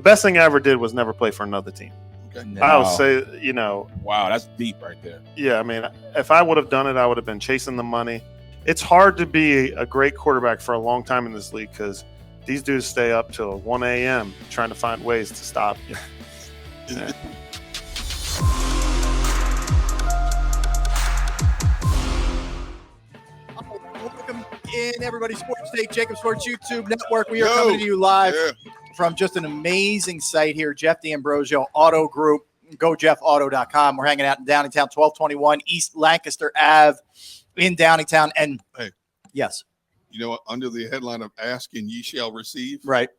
best thing I ever did was never play for another team. Okay. No. I would say, Wow, that's deep right there. yeah, I mean, if I would have done it, I would have been chasing the money. It's hard to be a great quarterback for a long time in this league because these dudes stay up till 1 a.m. trying to find ways to stop you. Yeah. Welcome in, everybody. Sports Day, JAKIB Sports YouTube Network. We are coming to you live from just an amazing site here, Jeff D'Ambrosio Auto Group. GoJeffAuto.com. We're hanging out in Downingtown, 1221 East Lancaster Ave in Downingtown. And hey, yes, you know what? Under the headline of "Ask and Ye Shall Receive," right?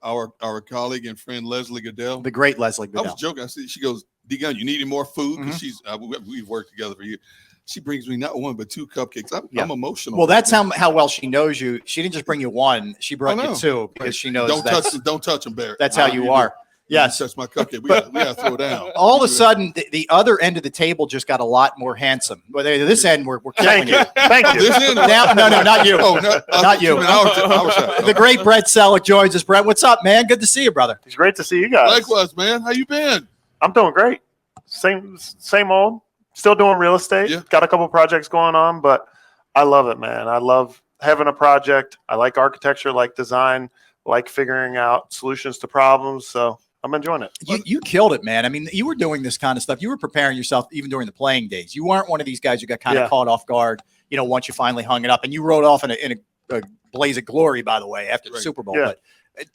Our colleague and friend Leslie Goodell, The great Leslie Goodell. I was joking. I said, she goes, "D-Gun, you need any more food?" Because she's we've worked together for years. She brings me not one but two cupcakes. I'm emotional. Well, that's how well she knows you. She didn't just bring you one; she brought you two because she knows. Don't touch them, Barrett. That's how you are. Yes, touch my cupcake. We got to throw down. All of a sudden, the other end of the table just got a lot more handsome. Well, this end, we're killing you. Thank you. This end, Now, no, not you. Oh, no, not you. The great Brent Celek joins us. Brent, what's up, man? Good to see you, brother. It's great to see you guys. Likewise, man. How you been? I'm doing great. Same old. Still doing real estate. Yeah. Got a couple projects going on, but I love it, man. I love having a project. I like architecture, like design, like figuring out solutions to problems. So I'm enjoying it. You killed it, man. I mean, you were doing this kind of stuff. You were preparing yourself even during the playing days. You weren't one of these guys who got kind of caught off guard, once you finally hung it up. And you rode off in a blaze of glory, by the way, after the Super Bowl. Yeah.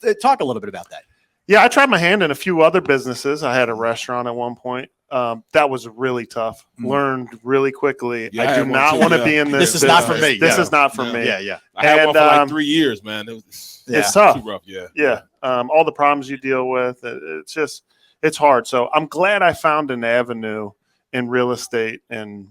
But talk a little bit about that. Yeah, I tried my hand in a few other businesses. I had a restaurant at one point. That was really tough. Learned really quickly. Yeah, I do not want to be in this. This is not for me. This is not for me. Yeah. I had one for like 3 years, man. It's tough. Too rough, Yeah. All the problems you deal with, it's hard. So I'm glad I found an avenue in real estate and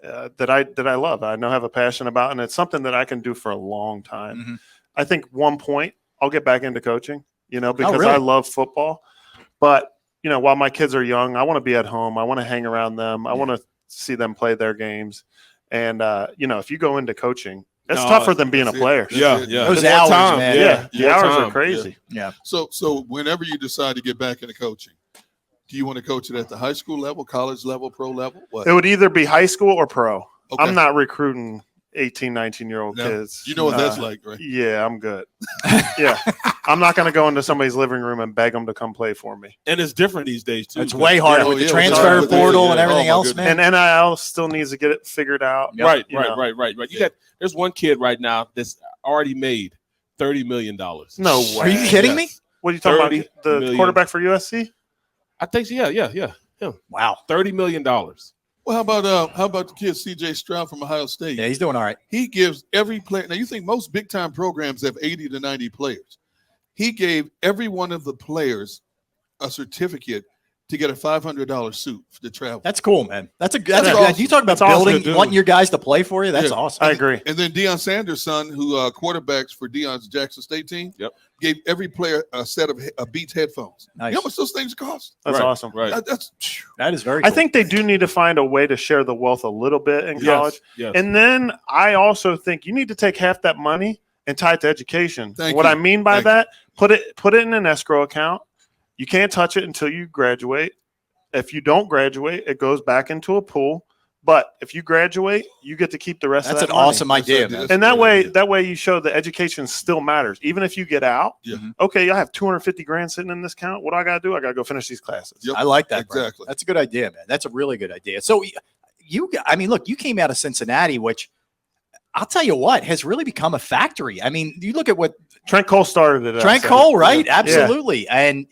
that I love. I know I have a passion about, and it's something that I can do for a long time. Mm-hmm. I think one point I'll get back into coaching, because really? I love football. But while my kids are young, I want to be at home. I want to hang around them. I want to see them play their games. And if you go into coaching, it's tougher than being a player. Yeah. Those hours, man. The hours are crazy. Yeah. So whenever you decide to get back into coaching, do you want to coach it at the high school level, college level, pro level? What? It would either be high school or pro. Okay. I'm not recruiting 18, 19-year-old kids. You know what that's like, right? Yeah, I'm good. Yeah. I'm not going to go into somebody's living room and beg them to come play for me. And it's different these days, too. It's way harder with the transfer portal and everything else, man. And NIL still needs to get it figured out. Right. There's one kid right now that's already made $30 million. No way. Are you kidding me? What are you talking about? The quarterback for USC? I think so. Yeah. Wow. $30 million. Well, how about the kid C.J. Stroud from Ohio State? Yeah, he's doing all right. He gives every player. Now, you think most big-time programs have 80 to 90 players. He gave every one of the players a certificate to get a $500 suit to travel. That's cool, man. That's awesome. You talk about building, wanting your guys to play for you. That's awesome. I agree. And then Deion Sanders' son, who quarterbacks for Deion's Jackson State team, gave every player a set of Beats headphones. Nice. You know how much those things cost? That's awesome. Right. That is very cool. I think they do need to find a way to share the wealth a little bit in college. Yes. And then I also think you need to take half that money and tie it to education. What I mean by that, put it in an escrow account. You can't touch it until you graduate. If you don't graduate, it goes back into a pool. But if you graduate, you get to keep the rest of that That's an money. awesome idea, man. And that way you show that education still matters. Even if you get out, okay, I have $250,000 sitting in this account. What do I got to do? I got to go finish these classes. Yep. I like that. Exactly. Bro. That's a good idea, man. That's a really good idea. So look, you came out of Cincinnati, which I'll tell you what has really become a factory. I mean, you look at what Trent Cole started it. Trent Cole, right? Yeah. Absolutely. And,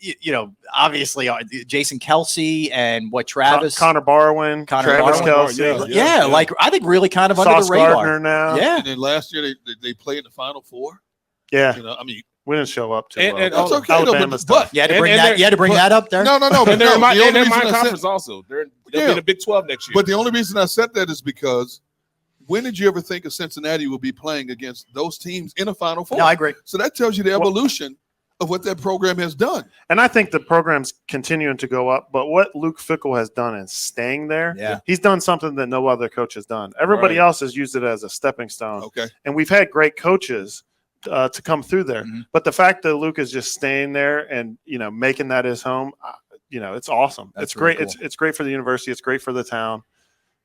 obviously Jason Kelsey and what Travis. Connor Barwin, Travis Kelsey. Yeah, like I think really kind of Sauce under the radar. Gardner now. Yeah. And then last year they played in the Final Four. Yeah. We didn't show up to that's okay. Alabama's tough. You had to bring that up there? No. And they're in my conference also. They'll be in the Big 12 next year. But the only reason I said that is because when did you ever think of Cincinnati will be playing against those teams in a Final Four? No, I agree. So that tells you the evolution of what that program has done. And I think the program's continuing to go up. But what Luke Fickell has done in staying there, he's done something that no other coach has done. Everybody else has used it as a stepping stone. Okay. And we've had great coaches to come through there. But the fact that Luke is just staying there and, making that his home, it's awesome. It's great. Really cool. It's great for the university. It's great for the town.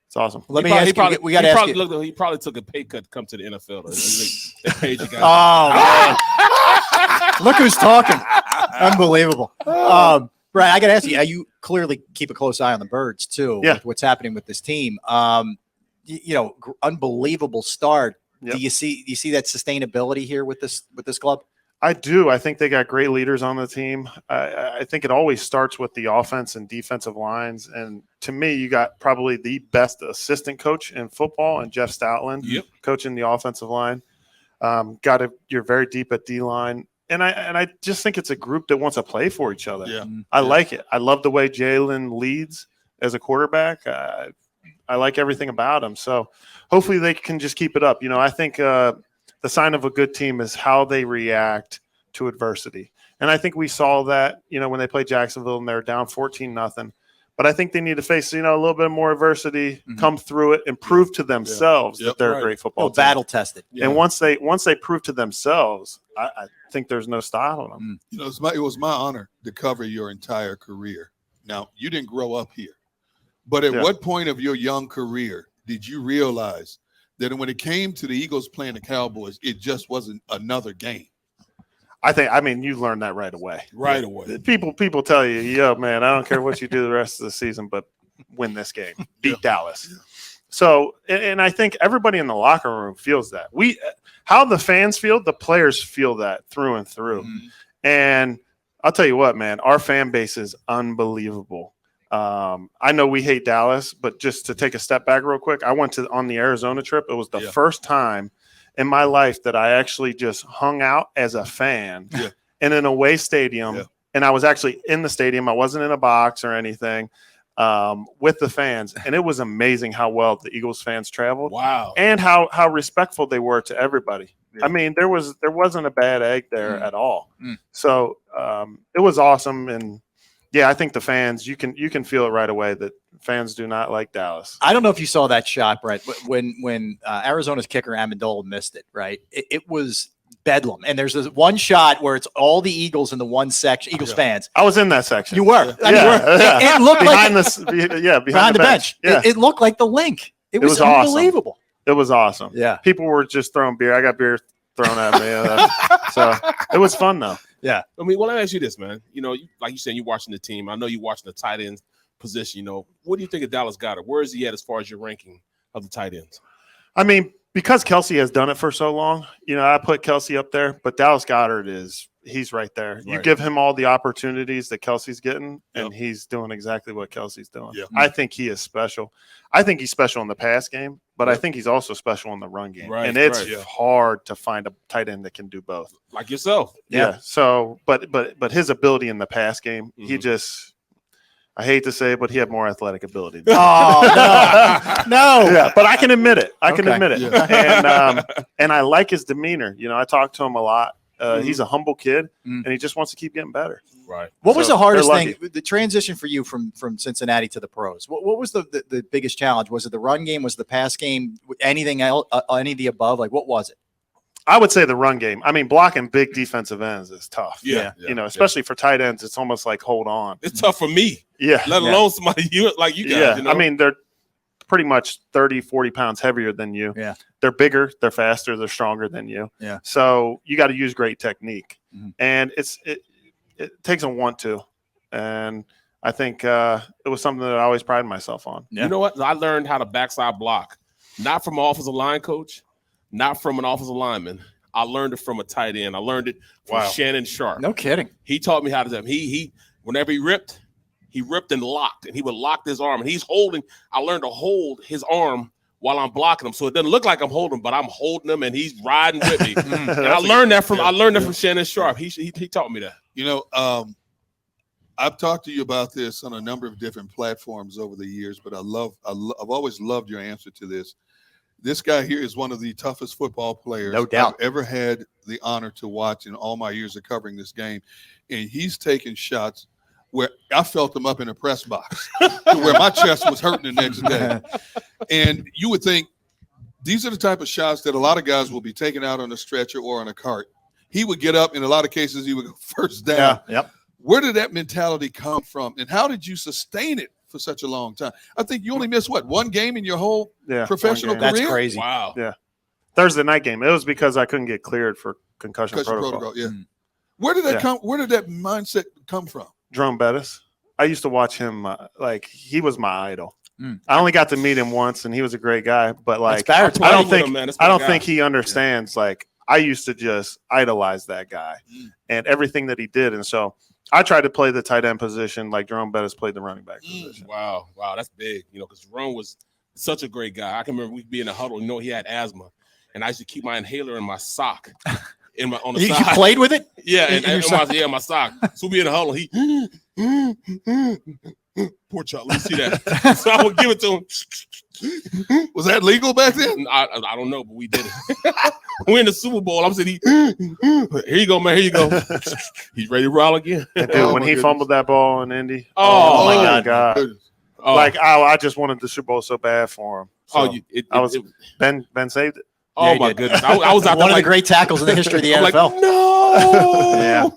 It's awesome. Let me ask you. We got to ask you. He probably took a pay cut to come to the NFL. They paid you guys. Oh, man. Look who's talking. Unbelievable. Brian, I got to ask you, you clearly keep a close eye on the Birds, too, with what's happening with this team. Unbelievable start. Yep. Do you see that sustainability here with this club? I do. I think they got great leaders on the team. I think it always starts with the offense and defensive lines. And to me, you got probably the best assistant coach in football, and Jeff Stoutland, coaching the offensive line. You're very deep at D-line. And I just think it's a group that wants to play for each other. Yeah. I like it. I love the way Jalen leads as a quarterback. I like everything about him. So hopefully they can just keep it up. I think the sign of a good team is how they react to adversity. And I think we saw that, when they played Jacksonville and they're down 14-0. But I think they need to face, a little bit more adversity, come through it, and prove to themselves that they're a great football team. Battle tested. Yeah. And once they prove to themselves, I think there's no stopping them. It was my honor to cover your entire career. Now, you didn't grow up here. But at what point of your young career did you realize that when it came to the Eagles playing the Cowboys, it just wasn't another game? You learned that right away. Right away. People tell you, yo, man, I don't care what you do the rest of the season, but win this game. Beat Dallas. Yeah. So, and I think everybody in the locker room feels that. How the fans feel, the players feel that through and through. And I'll tell you what, man, our fan base is unbelievable. I know we hate Dallas, but just to take a step back real quick, I went on the Arizona trip. It was the first time in my life that I actually just hung out as a fan in an away stadium. Yeah. And I was actually in the stadium. I wasn't in a box or anything, with the fans. And it was amazing how well the Eagles fans traveled. Wow. And how respectful they were to everybody. Yeah. I mean, there wasn't a bad egg there at all. So it was awesome. And yeah, I think the fans, you can feel it right away that fans do not like Dallas. I don't know if you saw that shot, Brett, when Arizona's kicker Amendola missed it, right? It was bedlam. And there's this one shot where it's all the Eagles in the one section, Eagles fans. I was in that section. You were. Yeah. It looked behind like behind the bench. Yeah. It looked like the link. It was unbelievable. Awesome. It was awesome. Yeah. People were just throwing beer. I got beer thrown at me. So it was fun though. Yeah. I mean, well, let me ask you this, man. Like you said, you're watching the team. I know you're watching the tight end position. What do you think of Dallas Goedert? Where is he at as far as your ranking of the tight ends? I mean, because Kelsey has done it for so long, I put Kelsey up there, but Dallas Goedert he's right there. Right. You give him all the opportunities that Kelsey's getting, and he's doing exactly what Kelsey's doing. Yeah. I think he is special. I think he's special in the pass game, but I think he's also special in the run game. Right, and it's hard to find a tight end that can do both. Like yourself. Yeah. So, but his ability in the pass game, he just – I hate to say it, but he had more athletic ability. Oh, no. Yeah, but I can admit it. Yeah. And I like his demeanor. I talk to him a lot. He's a humble kid, and he just wants to keep getting better. Right. What was the hardest thing, the transition for you from Cincinnati to the pros? What was the biggest challenge? Was it the run game? Was it the pass game? Anything else? Any of the above? Like, what was it? I would say the run game. I mean, blocking big defensive ends is tough. Yeah. Especially for tight ends, it's almost like hold on. It's tough for me. Yeah. Let alone somebody like you guys. Yeah. I mean, they're pretty much 30, 40 pounds heavier than you. Yeah. They're bigger, they're faster, they're stronger than you. Yeah. So you got to use great technique. And it takes a want to. And I think it was something that I always prided myself on. Yeah. You know what? I learned how to backside block, not from an offensive line coach, not from an offensive lineman. I learned it from a tight end. I learned it from Shannon Sharp. No kidding. He taught me how to do it. He whenever he ripped and locked, and he would lock his arm. And he's holding. I learned to hold his arm while I'm blocking him, so it doesn't look like I'm holding him, but I'm holding him, and he's riding with me. And I learned that from Shannon Sharp. He taught me that. I've talked to you about this on a number of different platforms over the years, but I've always loved your answer to this. This guy here is one of the toughest football players I've ever had the honor to watch in all my years of covering this game. And he's taken shots where I felt him up in a press box to where my chest was hurting the next day. And you would think These are the type of shots that a lot of guys will be taken out on a stretcher or on a cart. He would get up. In a lot of cases, he would go first down. Yeah. Yep. Where did that mentality come from, and how did you sustain it for such a long time? I think you only missed, one game in your whole professional career? That's crazy. Wow. Yeah. Thursday night game. It was because I couldn't get cleared for concussion protocol. Yeah. Where did that come? Where did that mindset come from? Jerome Bettis. I used to watch him. He was my idol. I only got to meet him once, and he was a great guy. But I don't think he understands. Like, I used to just idolize that guy and everything that he did, and so I tried to play the tight end position like Jerome Bettis played the running back position. Wow, that's big. Because Jerome was such a great guy. I can remember we'd be in a huddle. He had asthma, and I used to keep my inhaler in my sock. On the side. You played with it? Yeah, my sock. So we in a huddle. He poor child. Let me see that. So I would give it to him. Was that legal back then? I don't know, but we did it. We in the Super Bowl. I'm saying, here you go, man. Here you go. He's ready to roll again. And dude, when he fumbled that ball in Indy, oh my God. I just wanted the Super Bowl so bad for him. So Ben saved it. Oh my goodness! I was out one of the great tackles in the history of the NFL. Like, no. Yeah.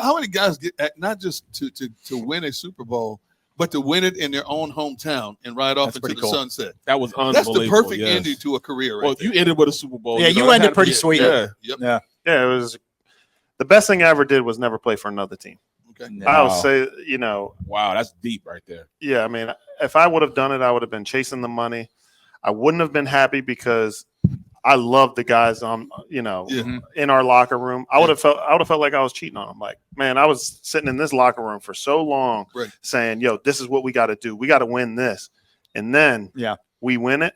How many guys get not just to win a Super Bowl, but to win it in their own hometown and ride off into the sunset? That was unbelievable. That's the perfect ending to a career. Well, you ended with a Super Bowl. Yeah, you ended pretty sweet. Yeah. Yeah. It was the best thing I ever did was never play for another team. Okay. I would say, wow, that's deep right there. Yeah, I mean, if I would have done it, I would have been chasing the money. I wouldn't have been happy because I love the guys in our locker room. I would have felt like I was cheating on them. Like, man, I was sitting in this locker room for so long saying, yo, this is what we got to do. We got to win this. And then we win it.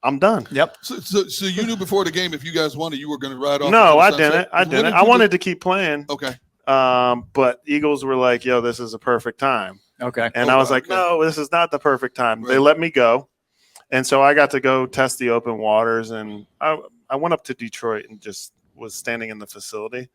I'm done. Yep. So you knew before the game if you guys won it, you were going to ride off? No, I didn't. I wanted to keep playing. Okay. But Eagles were like, yo, this is a perfect time. Okay. And I was like, no, this is not the perfect time. They let me go. And so I got to go test the open waters, and I went up to Detroit and just was standing in the facility,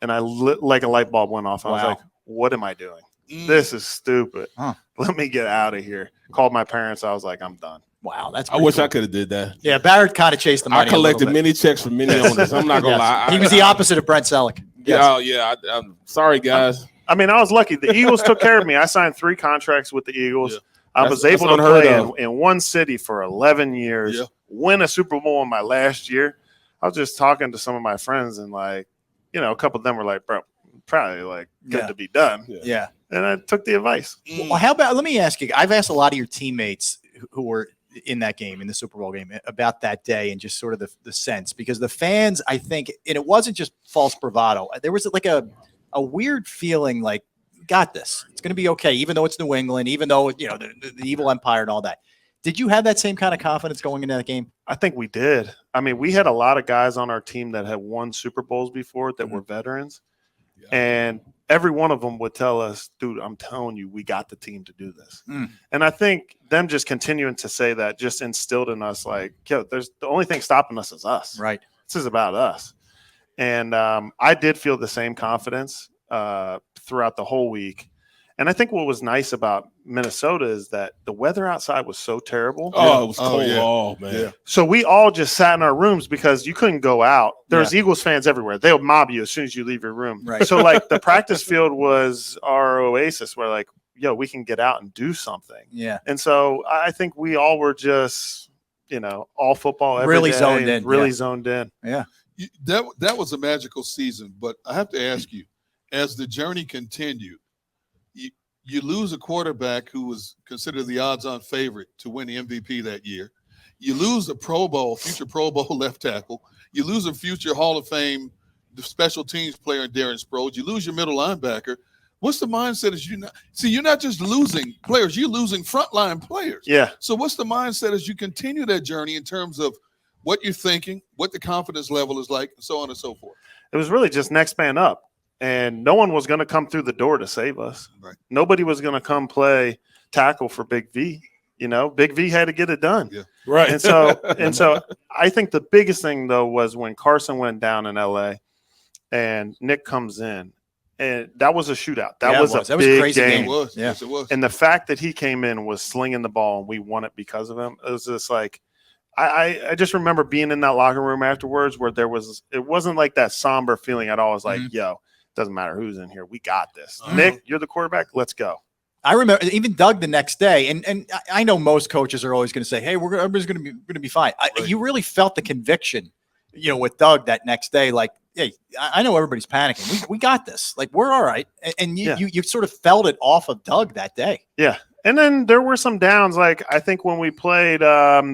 and I lit like a light bulb went off. I was like, what am I doing? This is stupid. Let me get out of here. Called my parents. I was like, I'm done. Wow, that's. I wish I could have did that. Yeah, Barrett kind of chased the money. I collected many checks from many owners. I'm not gonna lie. He was the opposite of Brent Celek. Yeah. I'm sorry, guys. I mean, I was lucky. The Eagles took care of me. I signed 3 contracts with the Eagles. Yeah. I was able to play in one city for 11 years, win a Super Bowl in my last year. I was just talking to some of my friends, and a couple of them were like, bro, probably good to be done. Yeah. And I took the advice. Well, how about, let me ask you, I've asked a lot of your teammates who were in that game, in the Super Bowl game, about that day and just sort of the sense, because the fans, I think, and it wasn't just false bravado. There was like a weird feeling like, got this. It's going to be okay, even though it's New England, even though, the evil empire and all that. Did you have that same kind of confidence going into that game? I think we did. I mean, we had a lot of guys on our team that had won Super Bowls before that were veterans. Yeah. And every one of them would tell us, dude, I'm telling you, we got the team to do this. And I think them just continuing to say that just instilled in us like, yo, the only thing stopping us is us. Right. This is about us. And I did feel the same confidence throughout the whole week. And I think what was nice about Minnesota is that the weather outside was so terrible. Oh, it was cold. Oh, man. Yeah. So we all just sat in our rooms because you couldn't go out. There's Eagles fans everywhere. They'll mob you as soon as you leave your room. Right. So the practice field was our oasis where yo, we can get out and do something. Yeah. And so I think we all were just, all football every really day, zoned in. Really zoned in. Yeah. That was a magical season. But I have to ask you, as the journey continued, you lose a quarterback who was considered the odds-on favorite to win the MVP that year. You lose a future Pro Bowl left tackle. You lose a future Hall of Fame special teams player in Darren Sproles. You lose your middle linebacker. What's the mindset as you're not just losing players, you're losing frontline players. Yeah. So what's the mindset as you continue that journey in terms of what you're thinking, what the confidence level is like, and so on and so forth? It was really just next man up. And no one was going to come through the door to save us. Right. Nobody was going to come play tackle for Big V. Big V had to get it done. Yeah. Right. And so I think the biggest thing, though, was when Carson went down in L.A. and Nick comes in. And that was a shootout. That was a big game. It was. Yes, it was. And the fact that he came in was slinging the ball and we won it because of him, it was just like, I just remember being in that locker room afterwards where it wasn't like that somber feeling at all. It was like, yo, it doesn't matter who's in here. We got this. Nick, you're the quarterback. Let's go. I remember even Doug the next day, and I know most coaches are always going to say, "Hey, everybody's going to be fine." You really felt the conviction, with Doug that next day. Like, hey, I know everybody's panicking. We got this. Like, we're all right. And you sort of felt it off of Doug that day. Yeah, and then there were some downs. Like I think when we played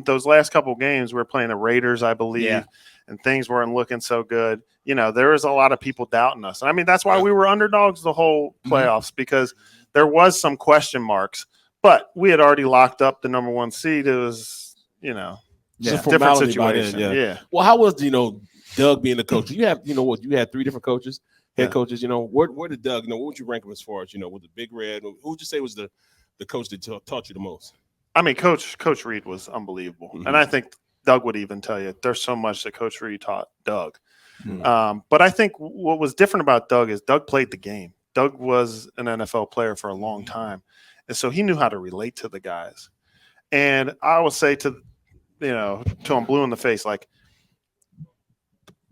those last couple games, we were playing the Raiders, I believe, and things weren't looking so good. There was a lot of people doubting us. And I mean, that's why we were underdogs the whole playoffs because there was some question marks, but we had already locked up the number 1 seed. It was, a different situation. Yeah. Well, how was, Doug being the coach? You had 3 different coaches, head coaches, where did Doug, what would you rank him as far as, with the Big Red? Who would you say was the coach that taught you the most? I mean, Coach Reed was unbelievable. And I think Doug would even tell you there's so much that Coach Reed taught Doug. But I think what was different about Doug is Doug played the game. Doug was an NFL player for a long time. And so he knew how to relate to the guys. And I will say to him blue in the face, like,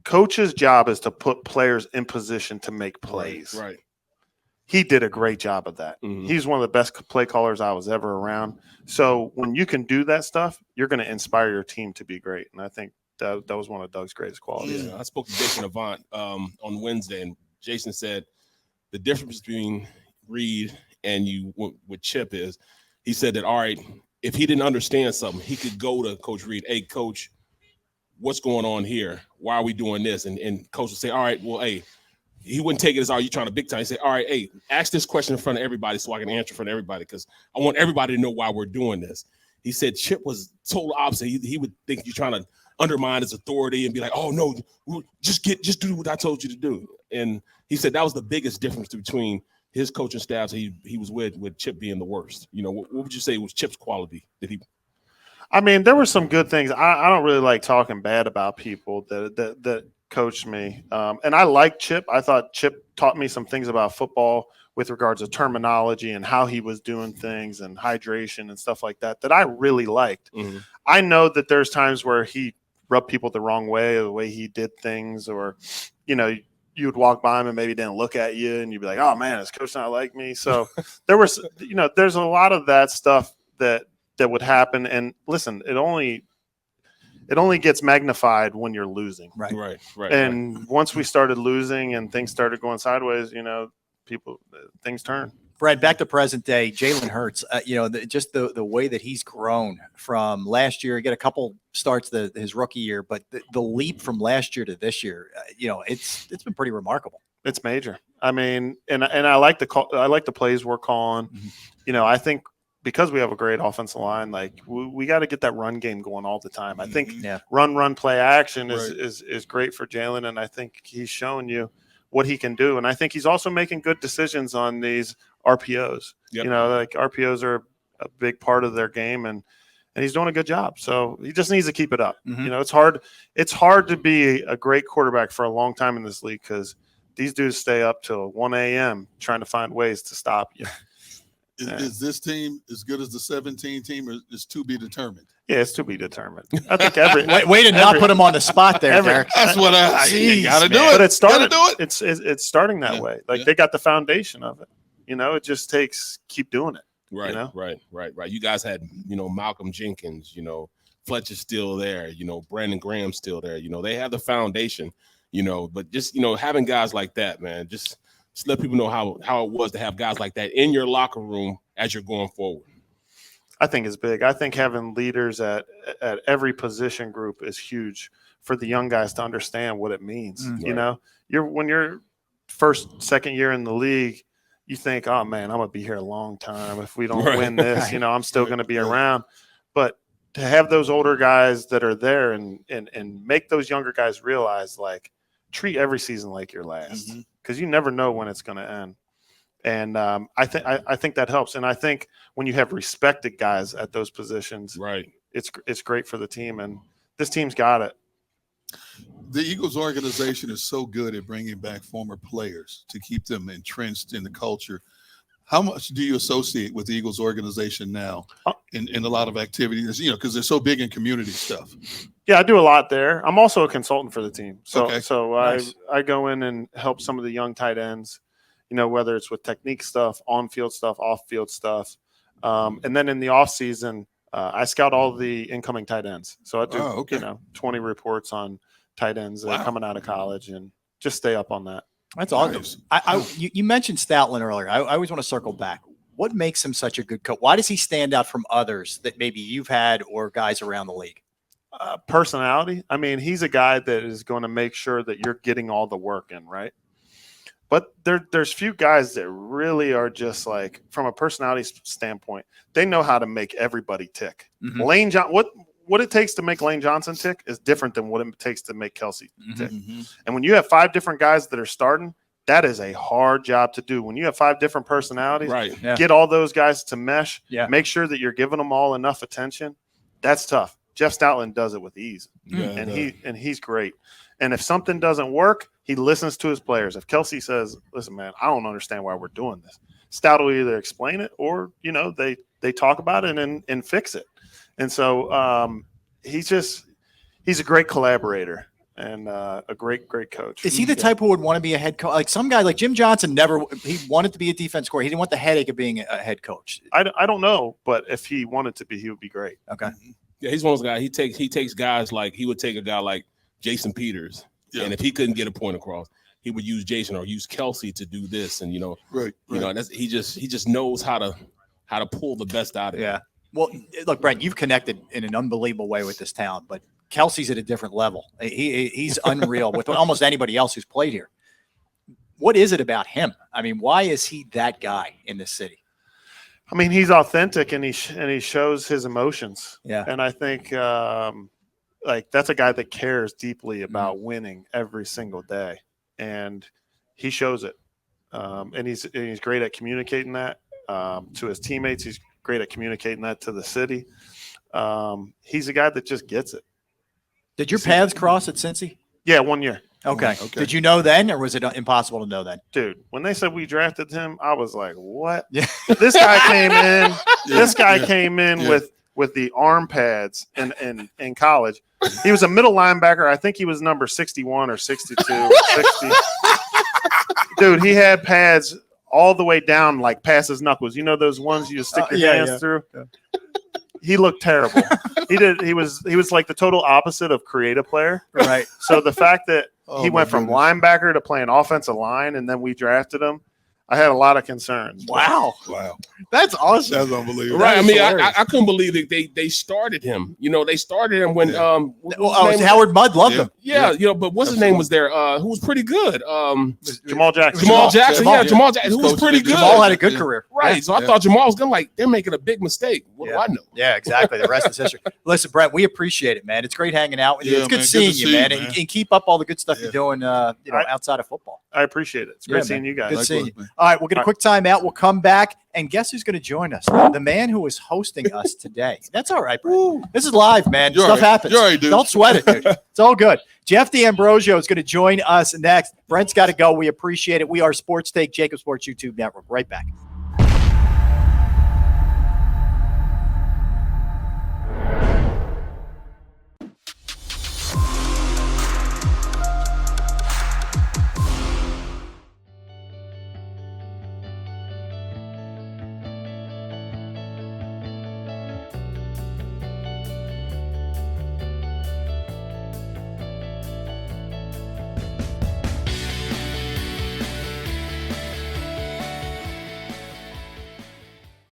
coach's job is to put players in position to make plays. Right. He did a great job of that. He's one of the best play callers I was ever around. So when you can do that stuff, you're going to inspire your team to be great. And I think that was one of Doug's greatest qualities. Yeah, I spoke to Jason Avant on Wednesday, and Jason said the difference between Reed and you with Chip is he said that, all right, if he didn't understand something, he could go to Coach Reed, hey, Coach, what's going on here? Why are we doing this? And Coach would say, all right, well, hey, he wouldn't take it as, are you trying to big time? He'd say, all right, hey, ask this question in front of everybody so I can answer in front of everybody because I want everybody to know why we're doing this. He said Chip was total opposite. He would think you're trying to undermine his authority and be like, oh, no, just do what I told you to do. And he said that was the biggest difference between his coaching staffs he was with Chip being the worst. What would you say was Chip's quality that he – I mean, there were some good things. I don't really like talking bad about people that coached me. And I like Chip. I thought Chip taught me some things about football with regards to terminology and how he was doing things and hydration and stuff like that I really liked. I know that there's times where he rubbed people the wrong way, or the way he did things, or, you would walk by him and maybe didn't look at you and you'd be like, oh man, is coach not like me? So there was, there's a lot of that stuff that would happen. And listen, it only gets magnified when you're losing. Right. And once we started losing and things started going sideways, things turn. Brad, back to present day, Jalen Hurts, just the way that he's grown from last year, get a couple starts his rookie year, but the leap from last year to this year, it's been pretty remarkable. It's major. I mean, and I like the plays we're calling. I think because we have a great offensive line, like we got to get that run game going all the time. I think run, play action is great for Jalen, and I think he's showing you what he can do. And I think he's also making good decisions on these RPOs. Like RPOs are a big part of their game, and he's doing a good job. So he just needs to keep it up. It's hard to be a great quarterback for a long time in this league because these dudes stay up till 1 a.m. trying to find ways to stop you. Is this team as good as the 17 team, or is to be determined? Yeah, it's to be determined. I think way to not put him on the spot there, Derek. That's what you got to do it. But it's starting. It's starting that way. Like they got the foundation of it. It just takes keep doing it. Right. You guys had Malcolm Jenkins. Fletcher's still there. Brandon Graham's still there. They have the foundation. But just having guys like that, man, just let people know how it was to have guys like that in your locker room as you're going forward. I think it's big. I think having leaders at every position group is huge for the young guys to understand what it means. When you're second year in the league, you think, oh man, I'm gonna be here a long time. If we don't win this, I'm still gonna be around. But to have those older guys that are there and make those younger guys realize, like, treat every season like your last, because you never know when it's gonna end. And I think that helps. And I think when you have respected guys at those positions, it's great for the team. And this team's got it. The Eagles organization is so good at bringing back former players to keep them entrenched in the culture. How much do you associate with the Eagles organization now in a lot of activities, because they're so big in community stuff? Yeah, I do a lot there. I'm also a consultant for the team. So Nice. I go in and help some of the young tight ends, whether it's with technique stuff, on-field stuff, off-field stuff. And then in the off season, I scout all the incoming tight ends. So I do, 20 reports on tight ends that are coming out of college and just stay up on that. That's awesome. You mentioned Stoutland earlier. I always want to circle back. What makes him such a good coach? Why does he stand out from others that maybe you've had or guys around the league? Personality. I mean, he's a guy that is going to make sure that you're getting all the work in, right? But there's few guys that really are just like, from a personality standpoint, they know how to make everybody tick. Mm-hmm. Lane Johnson, what it takes to make Lane Johnson tick is different than what it takes to make Kelsey tick. Mm-hmm. And when you have 5 different guys that are starting, that is a hard job to do. When you have 5 different personalities, right? Yeah. Get all those guys to mesh. Yeah. Make sure that you're giving them all enough attention. That's tough. Jeff Stoutland does it with ease, and he's great. And if something doesn't work, he listens to his players. If Kelsey says, "Listen, man, I don't understand why we're doing this," Stout will either explain it or they talk about it and fix it. And so he's a great collaborator and a great coach. Is he the type who would want to be a head coach? Like some guy like Jim Johnson he wanted to be a defense coordinator. He didn't want the headache of being a head coach. I don't know, but if he wanted to be, he would be great. Okay. Yeah, he's one of those guys. He takes guys like he would take a guy like Jason Peters, and if he couldn't get a point across, he would use Jason or use Kelsey to do this, and that's he just knows how to pull the best out of it. Yeah. Well, look, Brent, you've connected in an unbelievable way with this talent, but Kelsey's at a different level. He's unreal with almost anybody else who's played here. What is it about him? I mean, why is he that guy in this city? I mean, he's authentic and he shows his emotions. Yeah. And I think that's a guy that cares deeply about winning every single day, and he shows it. And he's great at communicating that to his teammates. He's great at communicating that to the city. He's a guy that just gets it. Did your paths cross at Cincy? Yeah, 1 year. Okay. Did you know then, or was it impossible to know then? Dude, when they said we drafted him, I was like, what? Yeah. This guy came in. This guy came in with the arm pads in college. He was a middle linebacker. I think he was number 61 or 62 or 60. Dude, he had pads all the way down, like past his knuckles. You know those ones you stick your hands through? Yeah. He looked terrible. He was like the total opposite of creative player. Right. So the fact that he went from linebacker to playing offensive line, and then we drafted him, I had a lot of concerns. Wow. That's awesome. That's unbelievable. Right. I mean, I couldn't believe that they started him. They started him when Howard Mudd loved him. Yeah, but what's his name was there? Who was pretty good? Jamal Jackson. Jamal Jackson, who was pretty good. Jamal had a good career. Right. So I thought Jamal was gonna they're making a big mistake. What do I know? Yeah, exactly. The rest is history. Listen, Brent, we appreciate it, man. It's great hanging out with you. It's good seeing you, man. And keep up all the good stuff you're doing outside of football. I appreciate it. It's great seeing you guys. Good seeing you. All right, we'll get a quick time out. We'll come back, and guess who's going to join us? The man who is hosting us today. That's all right, Brent. This is live, man. Stuff happens. Don't sweat it, dude. It's all good. Jeff D'Ambrosio is going to join us next. Brent's got to go. We appreciate it. We are Sports Take, JAKIB Sports YouTube Network. Right back.